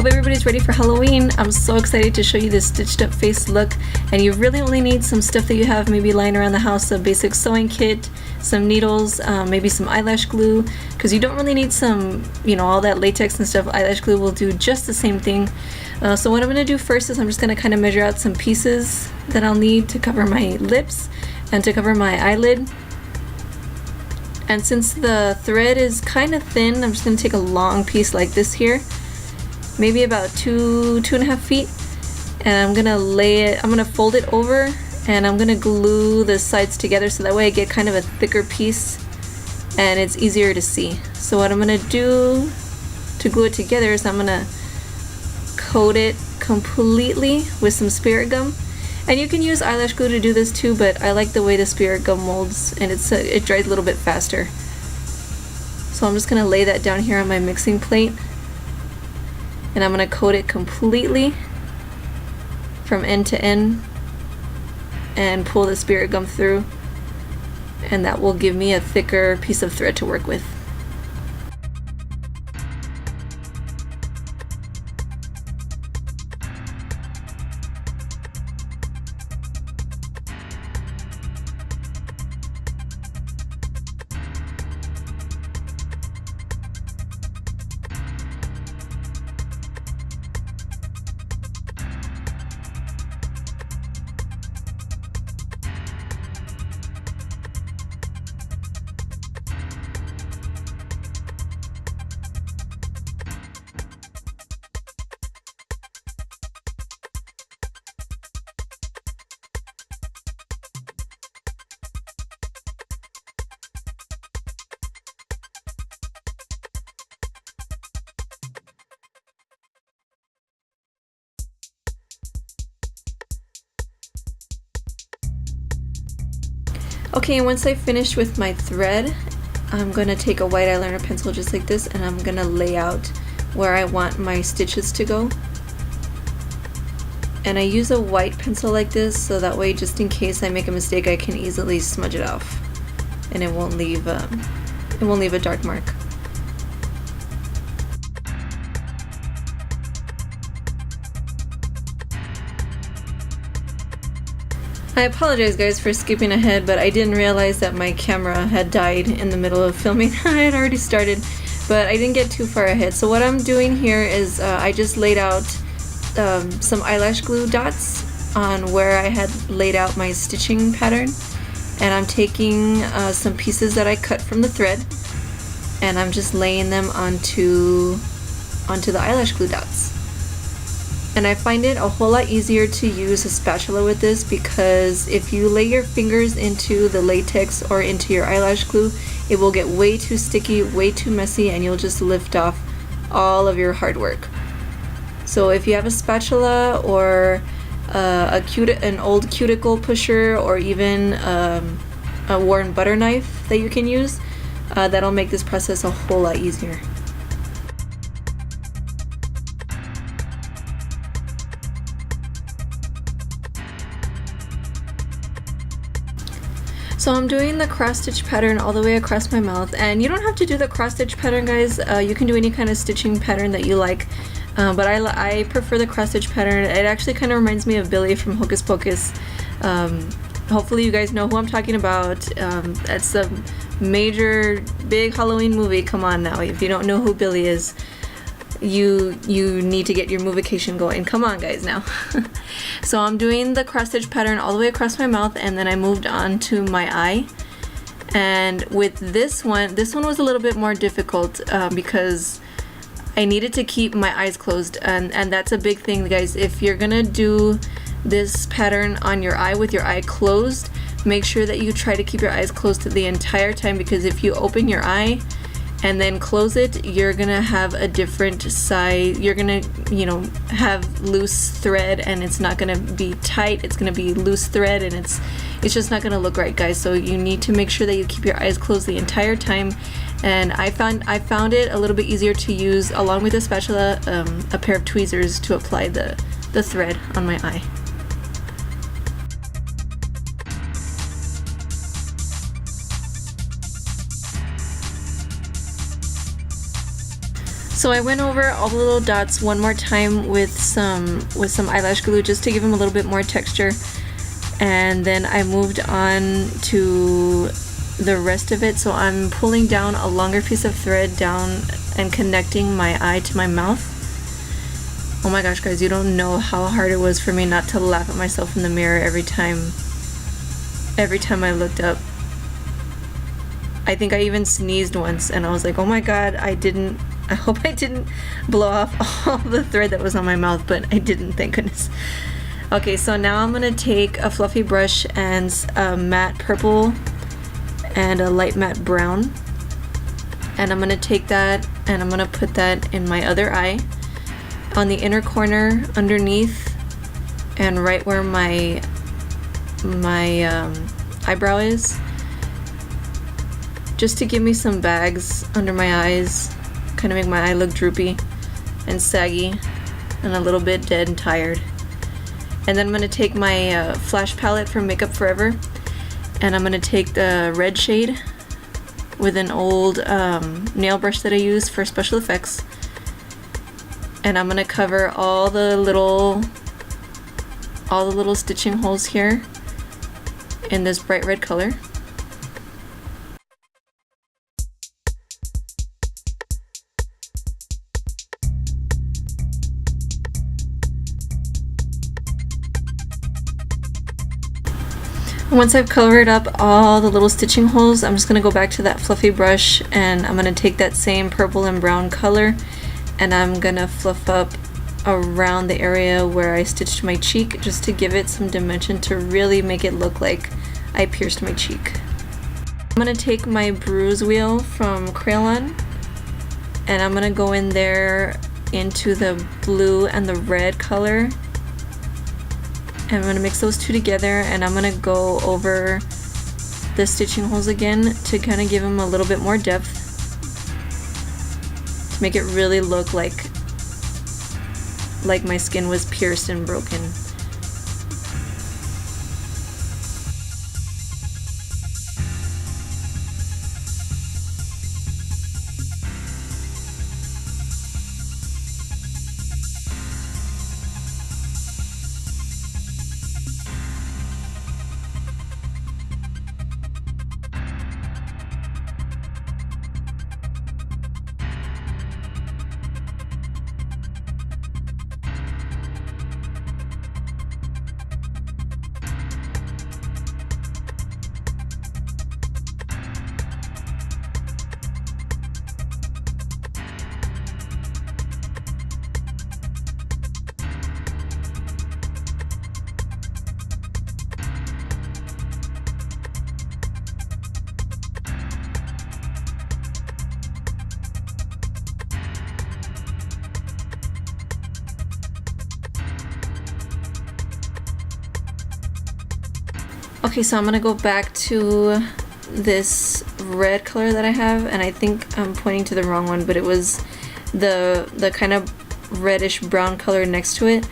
hope everybody's ready for Halloween. I'm so excited to show you this stitched up face look, and you really only need some stuff that you have maybe lying around the house, a basic sewing kit, some needles, maybe some eyelash glue, because you don't really need some, you know, all that latex and stuff. Eyelash glue will do just the same thing. So what I'm going to do first is I'm just going to kind of measure out some pieces that I'll need to cover my lips and to cover my eyelid. And since the thread is kind of thin, I'm just going to take a long piece like this here, maybe about 2.5 feet, and I'm gonna fold it over, and I'm gonna glue the sides together so that way I get kind of a thicker piece and it's easier to see. So what I'm gonna do to glue it together is I'm gonna coat it completely with some spirit gum. And you can use eyelash glue to do this too, but I like the way the spirit gum molds, and it dries a little bit faster. So I'm just going to lay that down here on my mixing plate, and I'm going to coat it completely from end to end and pull the spirit gum through, and that will give me a thicker piece of thread to work with. Okay, and once I finish with my thread, I'm going to take a white eyeliner pencil just like this, and I'm going to lay out where I want my stitches to go. And I use a white pencil like this so that way, just in case I make a mistake, I can easily smudge it off and it won't leave a dark mark. I apologize guys for skipping ahead, but I didn't realize that my camera had died in the middle of filming. I had already started, but I didn't get too far ahead. So what I'm doing here is I just laid out some eyelash glue dots on where I had laid out my stitching pattern, and I'm taking some pieces that I cut from the thread, and I'm just laying them onto the eyelash glue dots. And I find it a whole lot easier to use a spatula with this, because if you lay your fingers into the latex or into your eyelash glue, it will get way too sticky, way too messy, and you'll just lift off all of your hard work. So if you have a spatula or an old cuticle pusher, or even a worn butter knife that you can use, that'll make this process a whole lot easier. So I'm doing the cross stitch pattern all the way across my mouth, and you don't have to do the cross stitch pattern guys, you can do any kind of stitching pattern that you like, but I prefer the cross stitch pattern. It actually kind of reminds me of Billy from Hocus Pocus. Hopefully you guys know who I'm talking about. That's a major big Halloween movie. Come on now, if you don't know who Billy is, you need to get your movication going. Come on guys now. So I'm doing the cross stitch pattern all the way across my mouth, and then I moved on to my eye. And with this one was a little bit more difficult because I needed to keep my eyes closed, and that's a big thing guys. If you're gonna do this pattern on your eye with your eye closed, make sure that you try to keep your eyes closed the entire time, because if you open your eye and then close it, you're gonna have a different size. You're gonna, you know, have loose thread, and it's not gonna be tight. It's gonna be loose thread, and it's just not gonna look right, guys. So you need to make sure that you keep your eyes closed the entire time. And I found it a little bit easier to use, along with a spatula, a pair of tweezers to apply the thread on my eye. So I went over all the little dots one more time with some eyelash glue just to give them a little bit more texture, and then I moved on to the rest of it. So I'm pulling down a longer piece of thread down and connecting my eye to my mouth. Oh my gosh, guys, you don't know how hard it was for me not to laugh at myself in the mirror every time I looked up. I think I even sneezed once and I was like, oh my god, I hope I didn't blow off all the thread that was on my mouth, but I didn't, thank goodness. Okay, so now I'm gonna take a fluffy brush and a matte purple and a light matte brown, and I'm gonna take that and I'm gonna put that in my other eye, on the inner corner underneath and right where my eyebrow is, just to give me some bags under my eyes, kind of make my eye look droopy and saggy and a little bit dead and tired. And then I'm going to take my flash palette from Makeup Forever, and I'm going to take the red shade with an old nail brush that I use for special effects, and I'm going to cover all the little stitching holes here in this bright red color. Once I've covered up all the little stitching holes, I'm just going to go back to that fluffy brush, and I'm going to take that same purple and brown color and I'm going to fluff up around the area where I stitched my cheek, just to give it some dimension to really make it look like I pierced my cheek. I'm going to take my bruise wheel from Crayon and I'm going to go in there into the blue and the red color. I'm going to mix those two together, and I'm going to go over the stitching holes again to kind of give them a little bit more depth, to make it really look like my skin was pierced and broken. Okay, so I'm gonna go back to this red color that I have, and I think I'm pointing to the wrong one, but it was the kind of reddish brown color next to it.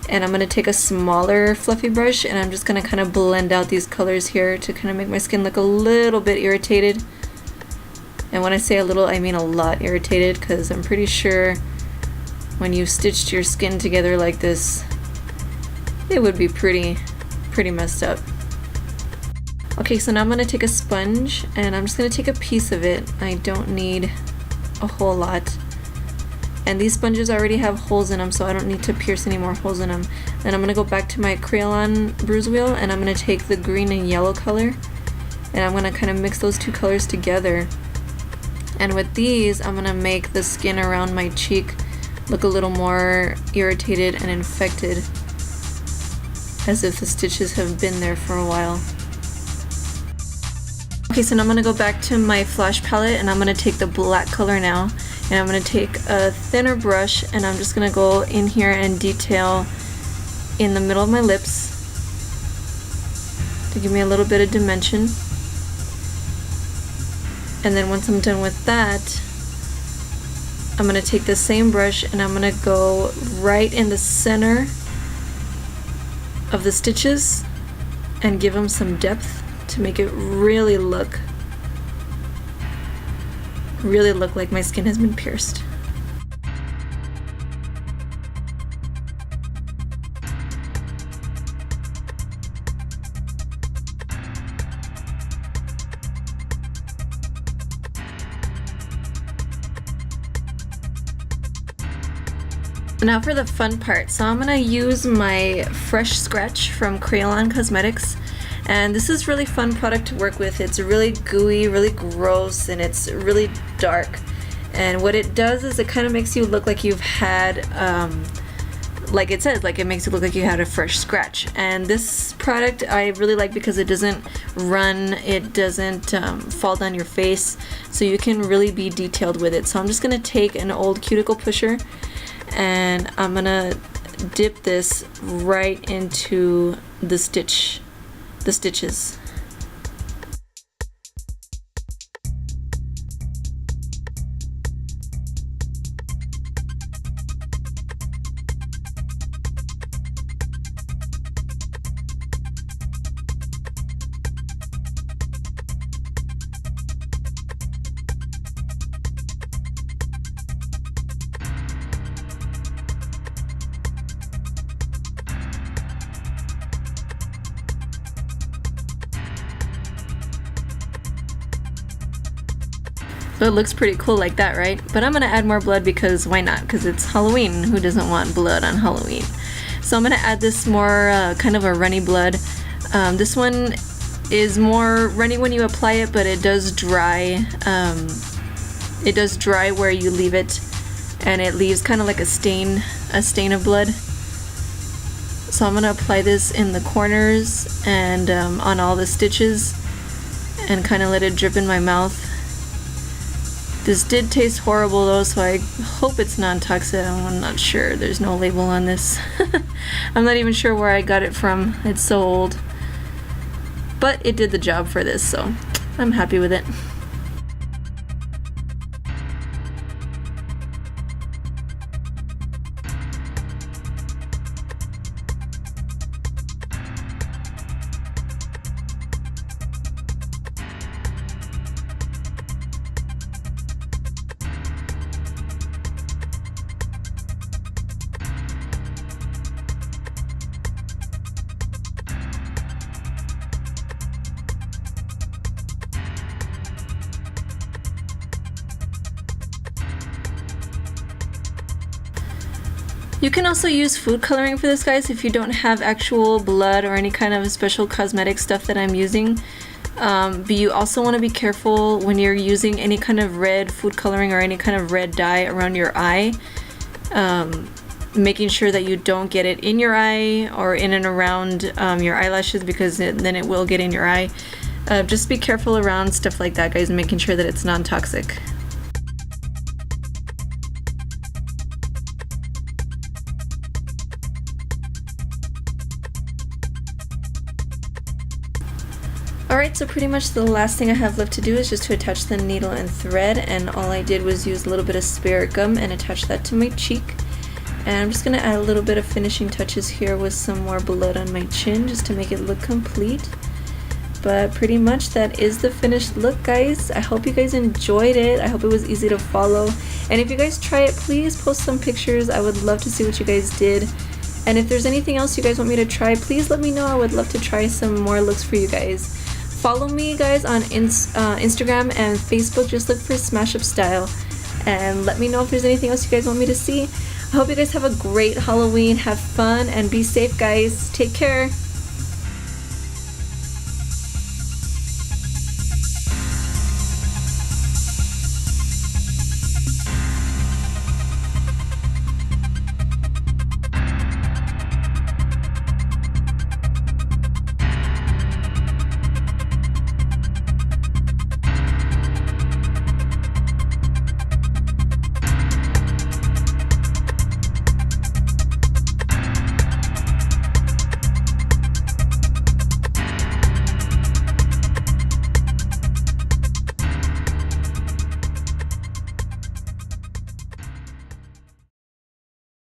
And I'm gonna take a smaller fluffy brush and I'm just gonna kind of blend out these colors here to kind of make my skin look a little bit irritated. And when I say a little, I mean a lot irritated, because I'm pretty sure when you stitched your skin together like this, it would be pretty messed up. Okay, so now I'm going to take a sponge and I'm just going to take a piece of it. I don't need a whole lot. And these sponges already have holes in them, so I don't need to pierce any more holes in them. Then I'm going to go back to my Crayon bruise wheel and I'm going to take the green and yellow color and I'm going to kind of mix those two colors together. And with these, I'm going to make the skin around my cheek look a little more irritated and infected, as if the stitches have been there for a while. Okay, so now I'm going to go back to my flash palette and I'm going to take the black color now, and I'm going to take a thinner brush and I'm just going to go in here and detail in the middle of my lips to give me a little bit of dimension. And then once I'm done with that, I'm going to take the same brush and I'm going to go right in the center of the stitches and give them some depth to make it really look like my skin has been pierced. Now for the fun part. So I'm gonna use my Fresh Scratch from Crayon Cosmetics, and this is really fun product to work with. It's really gooey, really gross, and it's really dark. And what it does is it kind of makes you look like you've had, like it says, like it makes it look like you had a fresh scratch. And this product I really like because it doesn't run, it doesn't fall down your face, so you can really be detailed with it. So I'm just gonna take an old cuticle pusher and I'm gonna dip this right into the stitches. So it looks pretty cool like that, right? But I'm gonna add more blood because why not? Because it's Halloween. Who doesn't want blood on Halloween? So I'm gonna add this more kind of a runny blood. This one is more runny when you apply it, but it does dry. It does dry where you leave it, and it leaves kind of like a stain of blood. So I'm gonna apply this in the corners and on all the stitches, and kind of let it drip in my mouth. This did taste horrible though, so I hope it's non-toxic. I'm not sure. There's no label on this. I'm not even sure where I got it from. It's so old. But it did the job for this, so I'm happy with it. You can also use food coloring for this, guys, if you don't have actual blood or any kind of special cosmetic stuff that I'm using. But you also want to be careful when you're using any kind of red food coloring or any kind of red dye around your eye. Making sure that you don't get it in your eye or in and around your eyelashes, because then it will get in your eye. Just be careful around stuff like that, guys, and making sure that it's non-toxic. Alright, so pretty much the last thing I have left to do is just to attach the needle and thread, and all I did was use a little bit of spirit gum and attach that to my cheek. And I'm just going to add a little bit of finishing touches here with some more blood on my chin just to make it look complete. But pretty much that is the finished look, guys. I hope you guys enjoyed it. I hope it was easy to follow. And if you guys try it, please post some pictures. I would love to see what you guys did. And if there's anything else you guys want me to try, please let me know. I would love to try some more looks for you guys. Follow me, guys, on Instagram and Facebook. Just look for SmashupStyle. And let me know if there's anything else you guys want me to see. I hope you guys have a great Halloween. Have fun and be safe, guys. Take care.